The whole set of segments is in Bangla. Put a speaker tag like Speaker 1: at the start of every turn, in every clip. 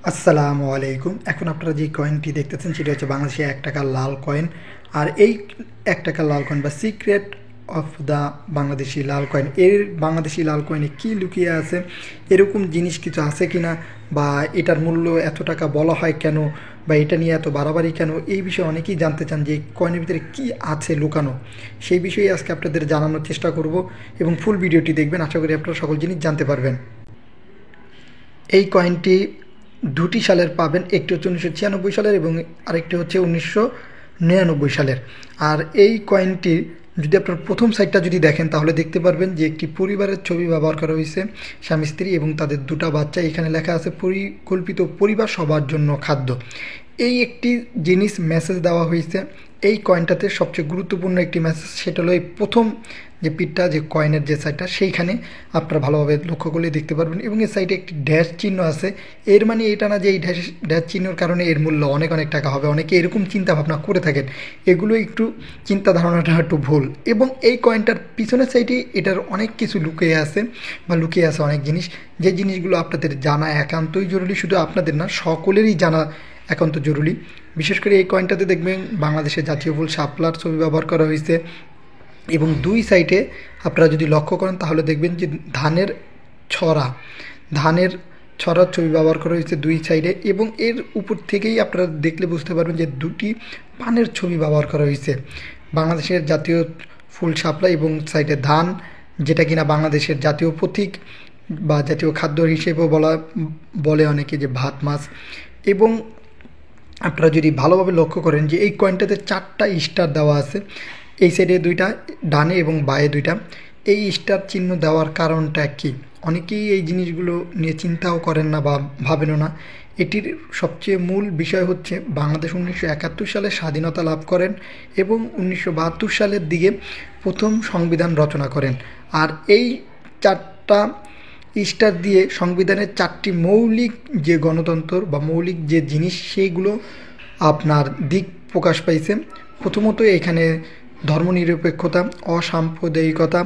Speaker 1: আসসালামু আলাইকুম। এখন আপনারা যে কয়েনটি দেখতেছেন সেটি হচ্ছে বাংলাদেশে ১ টাকার লাল কয়েন। আর এই ১ টাকার লাল কয়েন বা secret of the Bangladeshi Lal coin, এর বাংলাদেশি লাল কয়েনে কী লুকিয়ে আছে, এরকম জিনিস কিছু আছে কি না, বা এটার মূল্য এত টাকা বলা হয় কেন, বা এটা নিয়ে এত বাড়াবাড়ি কেন, এই বিষয়ে অনেকেই জানতে চান যে এই কয়েনের ভিতরে কী আছে লুকানো। সেই বিষয়ে আজকে আপনাদের জানানোর চেষ্টা করব এবং ফুল ভিডিওটি দেখবেন, আশা করি আপনারা সকল জিনিস জানতে পারবেন। এই কয়েনটি দুটি সালের পাবেন, একটি হচ্ছে 1996 সালের এবং আরেকটি হচ্ছে 1999 সালের। আর এই কয়েনটি যদি আপনার প্রথম সাইডটা যদি দেখেন তাহলে দেখতে পারবেন যে একটি পরিবারের ছবি ব্যবহার করা হয়েছে, স্বামী স্ত্রী এবং তাদের দুটা বাচ্চা। এখানে লেখা আছে পরিকল্পিত পরিবার সবার জন্য খাদ্য। এই একটি জিনিস মেসেজ দেওয়া হয়েছে এই কয়েনটাতে। সবচেয়ে গুরুত্বপূর্ণ একটি মেসেজ, সেটা হলো এই প্রথম যে পিঠটা, যে কয়েনের যে সাইডটা, সেইখানে আপনারা ভালোভাবে লক্ষ্য করলে দেখতে পারবেন এবং এর সাইডে একটি ড্যাশ চিহ্ন আছে। এর মানে এটা না যে এই ড্যাশ চিহ্নের কারণে এর মূল্য অনেক অনেক টাকা হবে। অনেকে এরকম চিন্তা ভাবনা করে থাকেন, এগুলো একটু চিন্তা ধারণাটা একটু ভুল। এবং এই কয়েনটার পিছনের সাইডে এটার অনেক কিছু লুকিয়ে আছে, বা লুকিয়ে আছে অনেক জিনিস, যে জিনিসগুলো আপনাদের জানা একান্তই জরুরি। শুধু আপনাদের না, সকলেরই জানা একান্ত জরুরি। বিশেষ করে এই কয়েনটাতে দেখবেন বাংলাদেশের জাতীয় ফুল শাপলার ছবি ব্যবহার করা হয়েছে এবং দুই সাইডে আপনারা যদি লক্ষ্য করেন তাহলে দেখবেন যে ছড়া ধানের ছড়ার ছবি ব্যবহার করা হয়েছে দুই সাইডে, এবং এর উপর থেকেই আপনারা দেখলে বুঝতে পারবেন যে দুটি পানের ছবি ব্যবহার করা হয়েছে। বাংলাদেশের জাতীয় ফুল শাপলা এবং সাইডে ধান, যেটা কিনা বাংলাদেশের জাতীয় প্রতীক বা জাতীয় খাদ্য হিসেবেও বলে অনেকে, যে ভাত মাছ। এবং আপনারা যদি ভালোভাবে লক্ষ্য করেন যে এই কয়েনটাতে 4টা স্টার দেওয়া আছে, এই সাইডে 2টা, ডানে এবং বাঁয়ে 2টা। এই স্টার চিহ্ন দেওয়ার কারণটা কি, অনেকেই এই জিনিসগুলো নিয়ে চিন্তাও করেন না বা ভাবেনও না। এটির সবচেয়ে মূল বিষয় হচ্ছে বাংলাদেশ 1971 সালে স্বাধীনতা লাভ করেন এবং 1972 সালের দিকে প্রথম সংবিধান রচনা করেন। আর এই 4টা স্টার দিয়ে সংবিধানের 4টি মৌলিক যে গণতন্ত্র বা মৌলিক যে জিনিস, সেইগুলো আপনার দিক প্রকাশ পাইছে। প্রথমত এখানে ধর্মনিরপেক্ষতা, অসাম্প্রদায়িকতা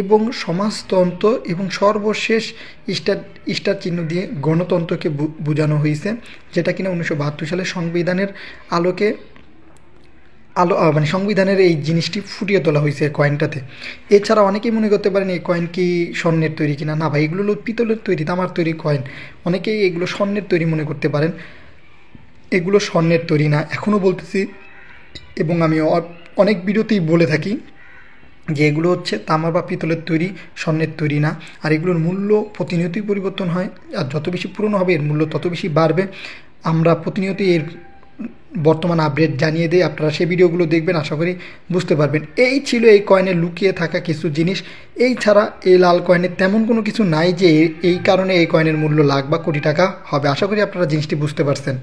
Speaker 1: এবং সমাজতন্ত্র, এবং সর্বশেষ স্টার স্টার চিহ্ন দিয়ে গণতন্ত্রকে বোঝানো হয়েছে, যেটা কিনা 1972 সালে সংবিধানের আলোকে মানে সংবিধানের এই জিনিসটি ফুটিয়ে তোলা হয়েছে কয়েনটাতে। এছাড়া অনেকেই মনে করতে পারেন এই কয়েন কি স্বর্ণের তৈরি কিনা। না ভাই, এগুলো হলো পিতলের তৈরি, তামার তৈরি কয়েন। অনেকেই এগুলো স্বর্ণের তৈরি মনে করতে পারেন, এগুলো স্বর্ণের তৈরি না। এখনও বলতেছি এবং আমি অনেক ভিডিওতেই বলে থাকি যে এগুলো হচ্ছে তামা বা পিতলের তৈরি, স্বর্ণের তৈরি না। আর এগুলোর মূল্য প্রতিনিয়তই পরিবর্তন হয়, আর যত বেশি পুরনো হবে এর মূল্য তত বেশি বাড়বে। আমরা প্রতিনিয়তই এর বর্তমান আপডেট জানিয়ে দেয়, আপনারা সেই ভিডিওগুলো দেখবেন, আশা করি বুঝতে পারবেন। এই ছিল এই কয়েনে লুকিয়ে থাকা কিছু জিনিস। এই ছাড়া এই লাল কয়েনের তেমন কোনো কিছু নাই যে এই কারণে এই কয়েনের মূল্য লাখ বা কোটি টাকা হবে। আশা করি আপনারা জিনিসটি বুঝতে পারছেন।